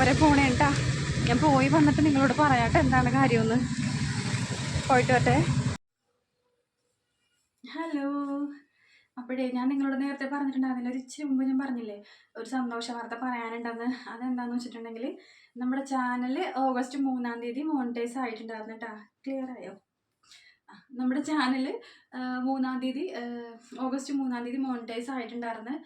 വരെ പോണേ കേട്ടാ. ഞാൻ പോയി വന്നിട്ട് നിങ്ങളോട് പറയാട്ടെ എന്താണ് കാര്യമെന്ന്. പോയിട്ട് വരട്ടെ. ഹലോ. അപ്പോഴേ ഞാൻ നിങ്ങളോട് നേരത്തെ പറഞ്ഞിട്ടുണ്ടായിരുന്നില്ല, ഒരു ഇച്ചിരി മുമ്പ് ഞാൻ പറഞ്ഞില്ലേ ഒരു സന്തോഷ വാർത്ത പറയാനുണ്ടെന്ന്. അതെന്താണെന്ന് വെച്ചിട്ടുണ്ടെങ്കിൽ നമ്മുടെ ചാനൽ ഓഗസ്റ്റ് 3 മോണിറ്റൈസ് ആയിട്ടുണ്ടായിരുന്നു കേട്ടോ. ക്ലിയർ ആയോ? നമ്മുടെ ചാനൽ ഓഗസ്റ്റ് 3 മോണിറ്റൈസ് ആയിട്ടുണ്ടായിരുന്നു.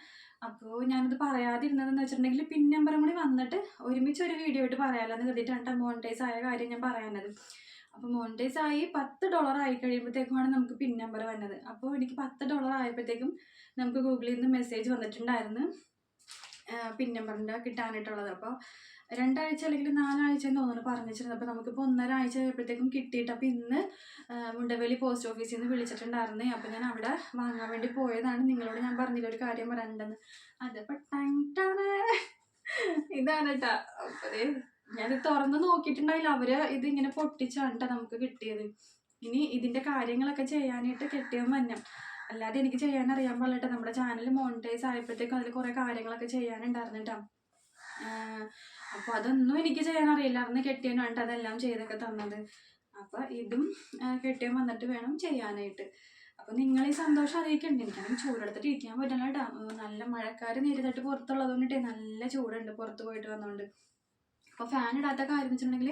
അപ്പോൾ ഞാനത് പറയാതിരുന്നതെന്ന് വെച്ചിട്ടുണ്ടെങ്കിൽ പിൻ നമ്പറും കൂടി വന്നിട്ട് ഒരുമിച്ച് ഒരു വീഡിയോ ആയിട്ട് പറയാമല്ലോ എന്ന് കരുതിയിട്ടാണ് മോണിറ്റൈസ് ആയ കാര്യം ഞാൻ പറയാനത്. അപ്പോൾ മോണിറ്റൈസ് ആയി $10 ആയി കഴിയുമ്പോഴത്തേക്കുമാണ് നമുക്ക് പിൻ നമ്പർ വന്നത്. അപ്പോൾ എനിക്ക് $10 ആയപ്പോഴത്തേക്കും നമുക്ക് ഗൂഗിളിൽ നിന്ന് മെസ്സേജ് വന്നിട്ടുണ്ടായിരുന്നു പിൻ നമ്പറിൻ്റെ കിട്ടാനായിട്ടുള്ളത്. അപ്പോൾ 2 ആഴ്ച അല്ലെങ്കിൽ 4 ആഴ്ച എന്ന് തോന്നുന്നു പറഞ്ഞിരുന്നത്. അപ്പോൾ നമുക്കിപ്പോൾ 1.5 ആഴ്ച ആയപ്പോഴത്തേക്കും കിട്ടിയിട്ട്, അപ്പോൾ ഇന്ന് മുണ്ടവേലി പോസ്റ്റ് ഓഫീസിൽ നിന്ന് വിളിച്ചിട്ടുണ്ടായിരുന്നേ. അപ്പോൾ ഞാൻ അവിടെ വാങ്ങാൻ വേണ്ടി പോയതാണ്. നിങ്ങളോട് ഞാൻ പറഞ്ഞില്ല ഒരു കാര്യം പറയാനുണ്ടെന്ന്. അതിപ്പോൾ ഇതാണ് കേട്ടോ. അപ്പോൾ ഞാനിത് തുറന്ന് നോക്കിയിട്ടുണ്ടായില്ല. അവർ ഇതിങ്ങനെ പൊട്ടിച്ചാണ് കേട്ടോ നമുക്ക് കിട്ടിയത്. ഇനി ഇതിൻ്റെ കാര്യങ്ങളൊക്കെ ചെയ്യാനായിട്ട് കെട്ടിയവൻ വന്നം, അല്ലാതെ എനിക്ക് ചെയ്യാൻ അറിയാൻ പാടില്ല. നമ്മുടെ ചാനൽ മോണിറ്റൈസ് ആയപ്പോഴത്തേക്കും അതിൽ കുറേ കാര്യങ്ങളൊക്കെ ചെയ്യാനുണ്ടായിരുന്നു കേട്ടോ. അപ്പോൾ അതൊന്നും എനിക്ക് ചെയ്യാൻ അറിയില്ലായിരുന്നു. കെട്ടിയവനാണ് കേട്ടോ അതെല്ലാം ചെയ്തൊക്കെ തന്നത്. അപ്പോൾ ഇതും കെട്ടിയവൻ വന്നിട്ട് വേണം ചെയ്യാനായിട്ട്. അപ്പോൾ നിങ്ങൾ ഈ സന്തോഷം അറിയിക്കണ്ടേ. എനിക്കാണെങ്കിൽ ചൂടെടുത്തിട്ട് ഇരിക്കാൻ പറ്റില്ല കേട്ടോ. നല്ല മഴക്കാർ നേരിട്ട് പുറത്തുള്ളത് കൊണ്ടിട്ടേ നല്ല ചൂടുണ്ട് പുറത്ത് പോയിട്ട് വന്നുകൊണ്ട്. അപ്പോൾ ഫാൻ ഇടാത്ത കാര്യം എന്ന് വെച്ചിട്ടുണ്ടെങ്കിൽ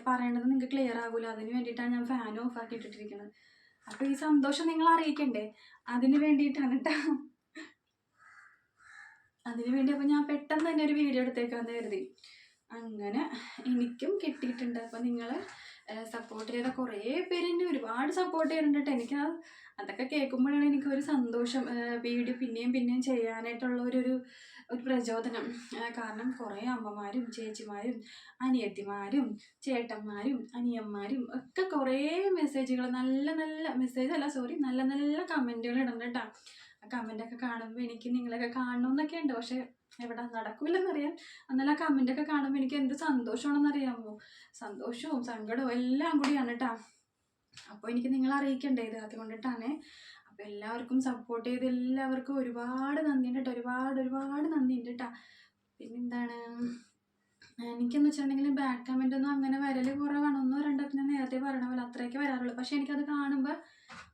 പറയണത് നിങ്ങൾക്ക് ക്ലിയർ ആകൂല. അതിന് വേണ്ടിയിട്ടാണ് ഞാൻ ഫാൻ ഓഫ് ആക്കി ഇട്ടിട്ടിരിക്കുന്നത്. അപ്പോൾ ഈ സന്തോഷം നിങ്ങൾ അറിയിക്കണ്ടേ, അതിന് വേണ്ടിയിട്ടാണ് കേട്ടോ. അതിന് വേണ്ടി അപ്പോൾ ഞാൻ പെട്ടെന്ന് തന്നെ ഒരു വീഡിയോ എടുത്തേക്കാന്ന് കരുതി. അങ്ങനെ എനിക്കും കിട്ടിയിട്ടുണ്ട്. അപ്പോൾ നിങ്ങൾ സപ്പോർട്ട് ചെയ്ത കുറേ പേര് എന്നെ ഒരുപാട് സപ്പോർട്ട് ചെയ്യുന്നുണ്ട് കേട്ടോ. എനിക്ക് അതൊക്കെ കേൾക്കുമ്പോഴാണ് എനിക്കൊരു സന്തോഷം. വീഡിയോ പിന്നെയും ചെയ്യാനായിട്ടുള്ള ഒരു പ്രചോദനം. കാരണം കുറേ അമ്മമാരും ചേച്ചിമാരും അനിയത്തിമാരും ചേട്ടന്മാരും അനിയന്മാരും ഒക്കെ കുറേ മെസ്സേജുകൾ, നല്ല നല്ല കമൻറ്റുകൾ ഇടുന്നുണ്ട് കേട്ടോ. ആ കമൻറ്റൊക്കെ കാണുമ്പോൾ എനിക്ക് നിങ്ങളൊക്കെ കാണണമെന്നൊക്കെ ഉണ്ട്. പക്ഷേ എവിടെ നടക്കില്ലെന്നറിയാം. എന്നാൽ ആ കമൻറ്റൊക്കെ കാണുമ്പോൾ എനിക്ക് എന്ത് സന്തോഷമാണെന്നറിയാമോ. സന്തോഷവും സങ്കടവും എല്ലാം കൂടിയാണ് കേട്ടോ. അപ്പോൾ എനിക്ക് നിങ്ങൾ അറിയിക്കണ്ടേ ഇത്, അതുകൊണ്ടിട്ടാണ്. അപ്പോൾ എല്ലാവർക്കും സപ്പോർട്ട് ചെയ്ത് എല്ലാവർക്കും ഒരുപാട് നന്ദിയുണ്ട് കേട്ടോ. ഒരുപാട് നന്ദിയുണ്ട് കേട്ടോ. പിന്നെന്താണ്, എനിക്കെന്ന് വെച്ചിട്ടുണ്ടെങ്കിൽ ബാഡ് കമൻ്റ് ഒന്നും അങ്ങനെ വരൽ കുറവാണ്. 1-2 ഞാൻ നേരത്തെ പറയണ പോലെ അത്രയൊക്കെ വരാറുള്ളൂ. പക്ഷേ എനിക്കത് കാണുമ്പോൾ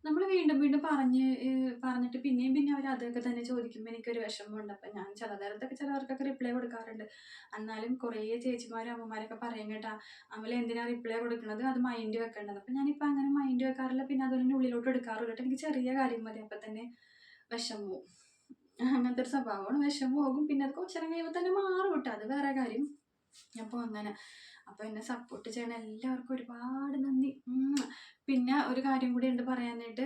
നമ്മൾ വീണ്ടും പറഞ്ഞിട്ട് പിന്നെയും അവർ അതൊക്കെ തന്നെ ചോദിക്കുമ്പോൾ എനിക്കൊരു വിഷമമുണ്ട്. അപ്പം ഞാൻ ചിലവർക്കൊക്കെ റിപ്ലൈ കൊടുക്കാറുണ്ട്. എന്നാലും കുറേ ചേച്ചിമാരും അമ്മമാരൊക്കെ പറയും കേട്ടോ, അമ്മൽ എന്തിനാണ് റിപ്ലൈ കൊടുക്കുന്നത്, അത് മൈൻഡ് വെക്കേണ്ടത്. അപ്പം ഞാനിപ്പോൾ അങ്ങനെ മൈൻഡ് വെക്കാറില്ല. പിന്നെ അതുപോലെ ഉള്ളിലോട്ട് എടുക്കാറില്ല. എനിക്ക് ചെറിയ കാര്യം മതി അപ്പം തന്നെ വിഷമവും. അങ്ങനത്തെ ഒരു സ്വഭാവമാണ്. വിഷമം പോകും, പിന്നെ അത് കുറച്ചേരം കഴിയുമ്പോൾ തന്നെ മാറും കേട്ടോ. അത് വേറെ കാര്യം. അപ്പോൾ അങ്ങനെ, അപ്പോൾ എന്നെ സപ്പോർട്ട് ചെയ്യണ എല്ലാവർക്കും ഒരുപാട് നന്ദി. പിന്നെ ഒരു കാര്യം കൂടി ഉണ്ട് പറയാനായിട്ട്.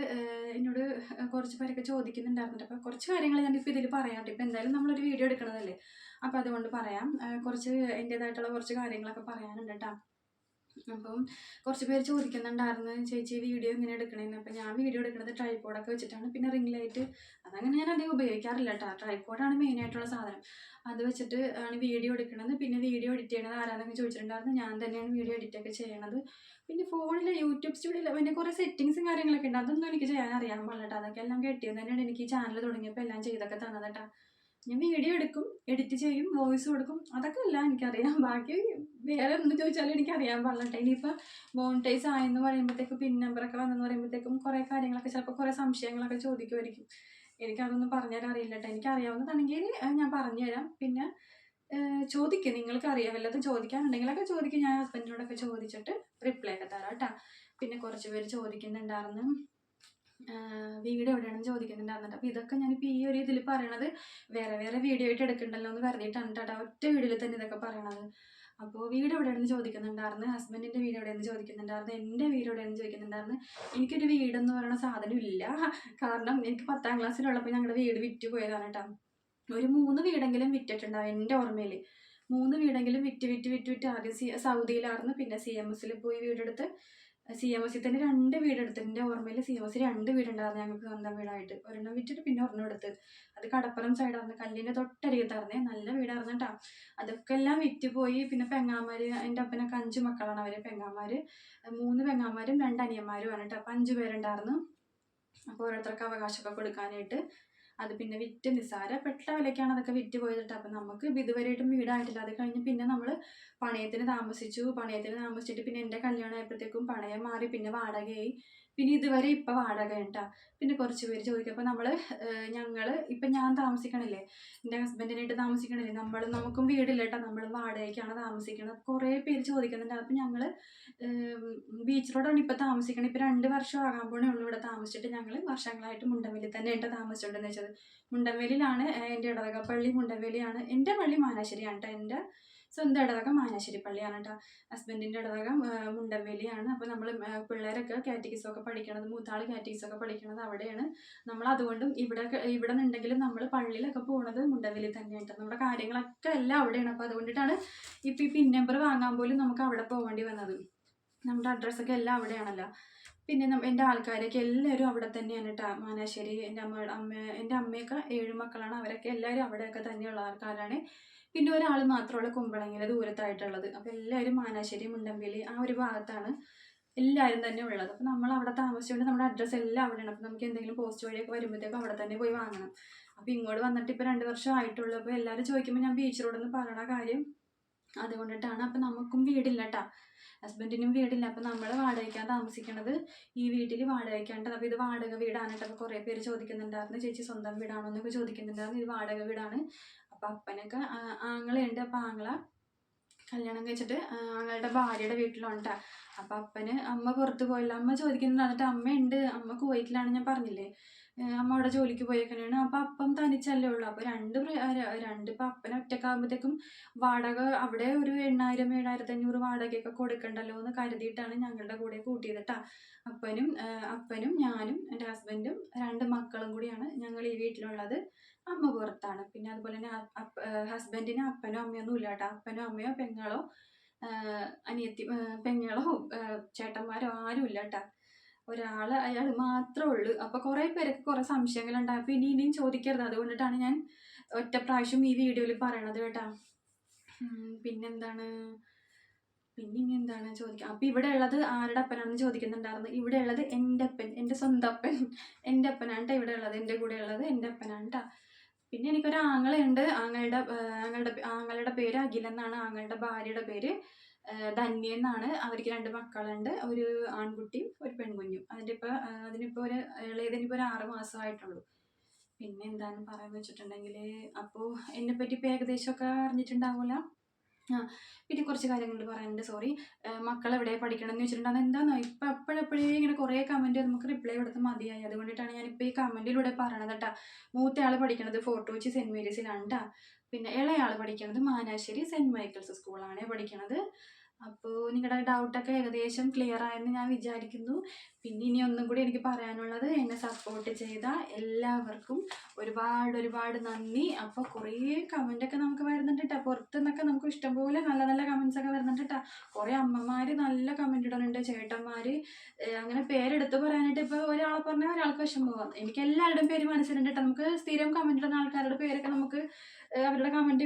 എന്നോട് കുറച്ച് പേരൊക്കെ ചോദിക്കുന്നുണ്ടായിരുന്നുണ്ട്. അപ്പോൾ കുറച്ച് കാര്യങ്ങൾ ഞാനിപ്പോൾ ഇതിൽ പറയാണ്ട്. ഇപ്പോൾ എന്തായാലും നമ്മളൊരു വീഡിയോ എടുക്കണതല്ലേ, അപ്പോൾ അതുകൊണ്ട് പറയാം. കുറച്ച് എൻ്റേതായിട്ടുള്ള കുറച്ച് കാര്യങ്ങളൊക്കെ പറയാനുണ്ട് കേട്ടോ. അപ്പം കുറച്ച് പേര് ചോദിക്കുന്നുണ്ടായിരുന്നു, ചേച്ചി വീഡിയോ ഇങ്ങനെ എടുക്കണേന്ന്. അപ്പം ഞാൻ വീഡിയോ എടുക്കുന്നത് ട്രൈപോഡൊക്കെ വെച്ചിട്ടാണ്. പിന്നെ റിംഗ് ലൈറ്റ് അതങ്ങനെ ഞാൻ അധികം ഉപയോഗിക്കാറില്ല കേട്ടോ. ട്രൈപോഡാണ് മെയിനായിട്ടുള്ള സാധനം. അത് വെച്ചിട്ട് ആണ് വീഡിയോ എടുക്കണത്. പിന്നെ വീഡിയോ എഡിറ്റ് ചെയ്യണത് ആരാന്നൊക്കെ ചോദിച്ചിട്ടുണ്ടായിരുന്നു. ഞാൻ തന്നെയാണ് വീഡിയോ എഡിറ്റൊക്കെ ചെയ്യണത്. പിന്നെ ഫോണിൽ യൂട്യൂബ് സ്റ്റുഡിയോയിൽ പിന്നെ കുറേ സെറ്റിങ്സും കാര്യങ്ങളൊക്കെ ഉണ്ട്. അതൊന്നും എനിക്ക് ചെയ്യാൻ അറിയാൻ പാടില്ല കേട്ടോ. അതൊക്കെ എല്ലാം കെട്ടിയത് തന്നെയാണ് എനിക്ക് ഈ ചാനൽ തുടങ്ങിയപ്പോൾ എല്ലാം ചെയ്തൊക്കെ തന്നത് കേട്ടോ. ഞാൻ വീഡിയോ എടുക്കും, എഡിറ്റ് ചെയ്യും, വോയിസ് കൊടുക്കും, അതൊക്കെ എല്ലാം എനിക്കറിയാം. ബാക്കി വേറെ എന്ത് ചോദിച്ചാലും എനിക്കറിയാൻ പാടില്ല കേട്ടോ. ഇനിയിപ്പോൾ മോണിറ്റൈസ് ആയെന്ന് പറയുമ്പോഴത്തേക്കും പിൻ നമ്പറൊക്കെ വന്നെന്ന് പറയുമ്പോഴത്തേക്കും കുറേ കാര്യങ്ങളൊക്കെ ചിലപ്പോൾ കുറേ സംശയങ്ങളൊക്കെ ചോദിക്കുമായിരിക്കും. എനിക്കതൊന്നും പറഞ്ഞുതരാൻ അറിയില്ല കേട്ടോ. എനിക്കറിയാവുന്നതാണെങ്കിൽ ഞാൻ പറഞ്ഞുതരാം. പിന്നെ ചോദിക്കും, നിങ്ങൾക്ക് അറിയാം വല്ലതും ചോദിക്കാനുണ്ടെങ്കിലൊക്കെ ചോദിക്കും. ഞാൻ ഹസ്ബൻഡിനോടൊക്കെ ചോദിച്ചിട്ട് റിപ്ലൈ ഒക്കെ തരാം കേട്ടോ. പിന്നെ കുറച്ച് പേര് ചോദിക്കുന്നുണ്ടായിരുന്നു വീഡിയോ എവിടെയാണെന്ന് ചോദിക്കുന്നുണ്ടായിരുന്നുണ്ട്. അപ്പോൾ ഇതൊക്കെ ഞാനിപ്പോൾ ഈ ഒരു ഇതിൽ പറയണത് വേറെ വീഡിയോ ആയിട്ട് എടുക്കണ്ടല്ലോ എന്ന് കരുതിയിട്ടാണ് കേട്ടോ. ഒറ്റ വീഡിയോയിൽ തന്നെ ഇതൊക്കെ പറയണത്. അപ്പോൾ വീട് എവിടെയാണെന്ന് ചോദിക്കുന്നുണ്ടായിരുന്നു, ഹസ്ബൻഡിൻ്റെ വീട് എവിടെയെന്ന് ചോദിക്കുന്നുണ്ടായിരുന്നു, എൻ്റെ വീട് എവിടെയെന്ന് ചോദിക്കുന്നുണ്ടായിരുന്നു. എനിക്കൊരു വീടെന്ന് പറയുന്ന സാധനം ഇല്ല. കാരണം എനിക്ക് 10ാം ക്ലാസ്സിലുള്ളപ്പോൾ ഞങ്ങളുടെ വീട് വിറ്റ് പോയതാണ് കേട്ടോ. ഒരു 3 വീടെങ്കിലും വിറ്റിട്ടുണ്ടാവും എൻ്റെ ഓർമ്മയിൽ. 3 വീടെങ്കിലും വിറ്റ് ആദ്യം സൗദിയിലായിരുന്നു. പിന്നെ CMSൽ പോയി വീടെടുത്ത് CMSൽ തന്നെ 2 വീടെടുത്ത്. എൻ്റെ ഓർമ്മയിൽ CMS 2 വീടുണ്ടായിരുന്നു ഞങ്ങൾക്ക് സ്വന്തം വീടായിട്ട്. ഒരെണ്ണം വിറ്റിട്ട് പിന്നെ ഒരെണ്ണം എടുത്ത്. അത് കടപ്പുറം സൈഡായിരുന്നു, കല്ലിൻ്റെ തൊട്ടരികത്തായിരുന്നേ. നല്ല വീടായിരുന്നു കേട്ടോ. അതൊക്കെ എല്ലാം വിറ്റ് പോയി. പിന്നെ പെങ്ങാമാർ, എൻ്റെ അപ്പനൊക്കെ 5 മക്കളാണ് അവർ. പെങ്ങാമാർ 3 പെങ്ങാമാരും 2 അനിയന്മാരുമാണ് കേട്ടോ. അപ്പോൾ 5 പേരുണ്ടായിരുന്നു. അപ്പോൾ ഓരോരുത്തർക്ക് അവകാശമൊക്കെ കൊടുക്കാനായിട്ട് അത് പിന്നെ വിറ്റ് നിസ്സാരപ്പെട്ട വിലയ്ക്കാണ് അതൊക്കെ വിറ്റ് പോയിട്ട്. അപ്പം നമുക്ക് ഇതുവരെയായിട്ടും വീടായിട്ടില്ല. അത് കഴിഞ്ഞ് പിന്നെ നമ്മൾ പണയത്തിന് താമസിച്ചിട്ട് പിന്നെ എൻ്റെ കല്യാണം ആയപ്പോഴത്തേക്കും പണയം മാറി, പിന്നെ വാടകയായി, പിന്നെ ഇതുവരെ ഇപ്പം വാടക ഉണ്ടാ. പിന്നെ കുറച്ച് പേര് ചോദിക്കും. അപ്പം ഞങ്ങൾ ഇപ്പം ഞാൻ താമസിക്കണില്ലേ, എൻ്റെ ഹസ്ബൻഡിനായിട്ട് താമസിക്കണില്ലേ, നമുക്കും വീടില്ല കേട്ടോ, നമ്മൾ വാടകയ്ക്കാണ് താമസിക്കുന്നത്. കുറേ പേര് ചോദിക്കുന്നുണ്ട്. അപ്പം ഞങ്ങൾ ബീച്ച് റോഡാണ് ഇപ്പം താമസിക്കണത്. ഇപ്പം 2 വർഷം ആകാൻ പോണേ ഉള്ളൂ ഇവിടെ താമസിച്ചിട്ട്. ഞങ്ങൾ വർഷങ്ങളായിട്ട് മുണ്ടൻവേലി തന്നെ ആയിട്ട് താമസിച്ചുകൊണ്ടെന്ന് വെച്ചത്. മുണ്ടൻവേലിയിലാണ് എൻ്റെ ഇടവക പള്ളി, മുണ്ടൻവേലിയാണ്. എൻ്റെ പള്ളി മാനാശ്ശേരിയാണ് കേട്ടോ, എൻ്റെ സ്വന്തം ഇടവക മാനാശ്ശേരി പള്ളിയാണ് കേട്ടോ. ഹസ്ബൻഡിൻ്റെ ഇടവക മുണ്ടൻവേലിയാണ്. അപ്പോൾ നമ്മൾ പിള്ളേരൊക്കെ കാറ്റഗിസമൊക്കെ പഠിക്കണത്, മൂത്താൾ കാറ്റഗിസമൊക്കെ പഠിക്കണത് അവിടെയാണ്. നമ്മൾ അതുകൊണ്ടും ഇവിടെ നിന്നുണ്ടെങ്കിലും നമ്മൾ പള്ളിയിലൊക്കെ പോകുന്നത് മുണ്ടൻവേലി തന്നെയാണ്. നമ്മുടെ കാര്യങ്ങളൊക്കെ എല്ലാം അവിടെയാണ്. അപ്പോൾ അതുകൊണ്ടിട്ടാണ് ഇപ്പോൾ ഈ പിൻ നമ്പർ വാങ്ങാൻ പോലും നമുക്ക് അവിടെ പോകേണ്ടി വന്നത്. നമ്മുടെ അഡ്രസ്സൊക്കെ എല്ലാം അവിടെയാണല്ലോ. പിന്നെ എൻ്റെ ആൾക്കാരൊക്കെ എല്ലാവരും അവിടെ തന്നെയാണ് കേട്ടോ, മാനാശ്ശേരി. എൻ്റെ അമ്മയൊക്കെ 7 മക്കളാണ്. അവരൊക്കെ എല്ലാവരും അവിടെയൊക്കെ തന്നെയുള്ള ആൾക്കാരാണ്. പിന്നെ ഒരാൾ മാത്രമുള്ള കുമ്പളങ്ങിയിൽ ദൂരത്തായിട്ടുള്ളത്. അപ്പോൾ എല്ലാവരും മാനാശ്ശേരി, മുണ്ടൻവേലി ആ ഒരു ഭാഗത്താണ് എല്ലാവരും തന്നെ ഉള്ളത്. അപ്പോൾ നമ്മൾ അവിടെ താമസിച്ചുകൊണ്ട് നമ്മുടെ അഡ്രസ്സ് എല്ലാം അവിടെയാണ്. അപ്പോൾ നമുക്ക് എന്തെങ്കിലും പോസ്റ്റ് വഴിയൊക്കെ വരുമ്പോഴത്തേക്കും അവിടെ തന്നെ പോയി വാങ്ങണം. അപ്പോൾ ഇങ്ങോട്ട് വന്നിട്ട് ഇപ്പോൾ 2 വർഷം ആയിട്ടുള്ളൂ. അപ്പോൾ എല്ലാവരും ചോദിക്കുമ്പോൾ ഞാൻ ബീച്ച് റോഡെന്ന് പറയണ കാര്യം അതുകൊണ്ടിട്ടാണ്. അപ്പം നമുക്കും വീടില്ല കേട്ടോ, ഹസ്ബൻഡിനും വീടില്ല. അപ്പം നമ്മൾ വാടകയ്ക്കാണ് താമസിക്കണത്. ഈ വീട്ടിൽ വാടകയ്ക്കാണ്ട്. അപ്പോൾ ഇത് വാടക വീടാണ് കേട്ടോ. അപ്പോൾ കുറേ പേര് ചോദിക്കുന്നുണ്ടായിരുന്നു, ചേച്ചി സ്വന്തം വീടാണോ എന്നൊക്കെ ചോദിക്കുന്നുണ്ടായിരുന്നു. ഇത് വാടക വീടാണ്. അപ്പോൾ അപ്പനൊക്കെ ആങ്ങളയുണ്ട്. അപ്പോൾ ആങ്ങള കല്യാണം കഴിച്ചിട്ട് ആങ്ങളുടെ ഭാര്യയുടെ വീട്ടിലുണ്ട്. അപ്പോൾ അമ്മ പുറത്ത് പോയില്ല. അമ്മ ചോദിക്കുന്നുണ്ട്, അമ്മയുണ്ട്, അമ്മ കുവൈറ്റിലാണ്, ഞാൻ പറഞ്ഞില്ലേ, അമ്മ അവിടെ ജോലിക്ക് പോയേക്കണേണ്. അപ്പോൾ അപ്പം തനിച്ചല്ലേ ഉള്ളൂ. അപ്പോൾ ഇപ്പം അപ്പനെ ഒറ്റക്കാകുമ്പോഴത്തേക്കും വാടക അവിടെ ഒരു 8,000 7,500 വാടകയൊക്കെ കൊടുക്കണ്ടല്ലോ എന്ന് കരുതിയിട്ടാണ് ഞങ്ങളുടെ കൂടെ കൂട്ടിയത് കേട്ടോ. അപ്പനും ഞാനും എൻ്റെ ഹസ്ബൻഡും 2 മക്കളും കൂടിയാണ് ഞങ്ങൾ ഈ വീട്ടിലുള്ളത്. അമ്മ പുറത്താണ്. പിന്നെ അതുപോലെ തന്നെ ഹസ്ബൻഡിന് അപ്പനോ അമ്മയൊന്നും ഇല്ല കേട്ടോ. അപ്പനോ അമ്മയോ പെങ്ങളോ പെങ്ങളോ ചേട്ടന്മാരോ ആരും ഇല്ല കേട്ടോ. അയാൾ മാത്രമേ ഉള്ളൂ. അപ്പോൾ കുറേ പേരൊക്കെ കുറേ സംശയങ്ങളുണ്ടായി. അപ്പോൾ ഇനിയും ചോദിക്കരുത്. അതുകൊണ്ടിട്ടാണ് ഞാൻ ഒറ്റ പ്രാവശ്യം ഈ വീഡിയോയിൽ പറയണത് കേട്ടോ. പിന്നെ ഇനി എന്താണ് ചോദിക്കുക. അപ്പോൾ ഇവിടെ ഉള്ളത് ആരുടെ അപ്പനാണെന്ന് ചോദിക്കുന്നുണ്ടായിരുന്നു. ഇവിടെ ഉള്ളത് എൻ്റെ അപ്പൻ, എൻ്റെ സ്വന്തം അപ്പൻ, എൻ്റെ അപ്പനാണ് കേട്ടോ ഇവിടെ ഉള്ളത്. എൻ്റെ കൂടെ ഉള്ളത് എൻ്റെ അപ്പനാണ് കേട്ടോ. പിന്നെ എനിക്കൊരു ആങ്ങളുണ്ട്. ആങ്ങളുടെ പേര് അഖിലെന്നാണ്. ആങ്ങളുടെ ഭാര്യയുടെ പേര് ധന്യ എന്നാണ്. അവർക്ക് 2 മക്കളുണ്ട്, ഒരു ആൺകുട്ടിയും ഒരു പെൺകുഞ്ഞും. അതിനിപ്പോൾ ഇളയതിനിപ്പോൾ ഒരു 6 മാസമായിട്ടുള്ളൂ. പിന്നെ എന്താണ് പറയാന്ന് വെച്ചിട്ടുണ്ടെങ്കിൽ, അപ്പോൾ എന്നെപ്പറ്റി ഇപ്പോൾ ഏകദേശമൊക്കെ അറിഞ്ഞിട്ടുണ്ടാവില്ല. പിന്നെ കുറച്ച് കാര്യങ്ങൾ പറയാനുണ്ട്. സോറി. മക്കൾ എവിടെ പഠിക്കണമെന്ന് വെച്ചിട്ടുണ്ടെങ്കിൽ എന്താണെന്നോ ഇപ്പം അപ്പോഴപ്പോഴേ ഇങ്ങനെ കുറേ കമൻറ്റ് നമുക്ക് റിപ്ലൈ കൊടുത്ത് മതിയായി. അതുകൊണ്ടിട്ടാണ് ഞാനിപ്പോൾ ഈ കമൻറ്റിലൂടെ പറയണത് കേട്ടോ. മൂത്തയാൾ പഠിക്കണത് ഫോർട്ട് കൊച്ചി സെൻറ്റ് മേരീസിലാണ് കേട്ടോ. പിന്നെ ഇളയാൾ പഠിക്കണത് മാനാശ്ശേരി സെൻറ്റ് മൈക്കിൾസ് സ്കൂളാണ് പഠിക്കണത്. അപ്പോൾ നിങ്ങളുടെ ഡൗട്ടൊക്കെ ഏകദേശം ക്ലിയർ ആയെന്ന് ഞാൻ വിചാരിക്കുന്നു. പിന്നെ ഇനി ഒന്നും കൂടി എനിക്ക് പറയാനുള്ളത്, എന്നെ സപ്പോർട്ട് ചെയ്ത എല്ലാവർക്കും ഒരുപാട് നന്ദി. അപ്പോൾ കുറേ കമൻറ്റൊക്കെ നമുക്ക് വരുന്നുണ്ട് കേട്ടോ. പുറത്തു നിന്നൊക്കെ നമുക്ക് ഇഷ്ടംപോലെ നല്ല നല്ല കമൻസൊക്കെ വരുന്നുണ്ട് കേട്ടോ. കുറേ അമ്മമാർ നല്ല കമൻറ്റ് ഇടുന്നുണ്ട്, ചേട്ടന്മാർ. അങ്ങനെ പേരെടുത്ത് പറയാനായിട്ട് ഇപ്പോൾ ഒരാളെ പറഞ്ഞാൽ ഒരാൾക്ക് വിഷമമാകും. എനിക്ക് എല്ലാവരുടെയും പേര് മനസ്സിലുണ്ട് കേട്ടോ. നമുക്ക് സ്ഥിരം കമൻറ്റ് ഇടുന്ന ആൾക്കാരുടെ പേരൊക്കെ നമുക്ക് അവരുടെ കമൻറ്റ്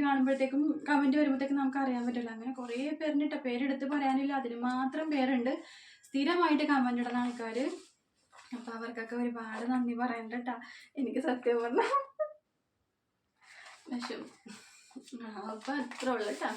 വരുമ്പോഴത്തേക്കും നമുക്ക് അറിയാൻ പറ്റില്ല. അങ്ങനെ കുറേ പേരിൻ്റെ കേട്ടോ, പേരെടുത്ത് പറയാനില്ല, അതിന് മാത്രം പേരുണ്ട് സ്ഥിരമായിട്ട് കമൻറ്റ് ഇടുന്ന ആൾക്കാർ. അപ്പോൾ അവർക്കൊക്കെ ഒരുപാട് നന്ദി പറയണ്ട കേട്ടോ. എനിക്ക് സത്യം പറഞ്ഞാൽ വിഷമം. അപ്പോൾ അത്ര ഉള്ളു കേട്ടോ.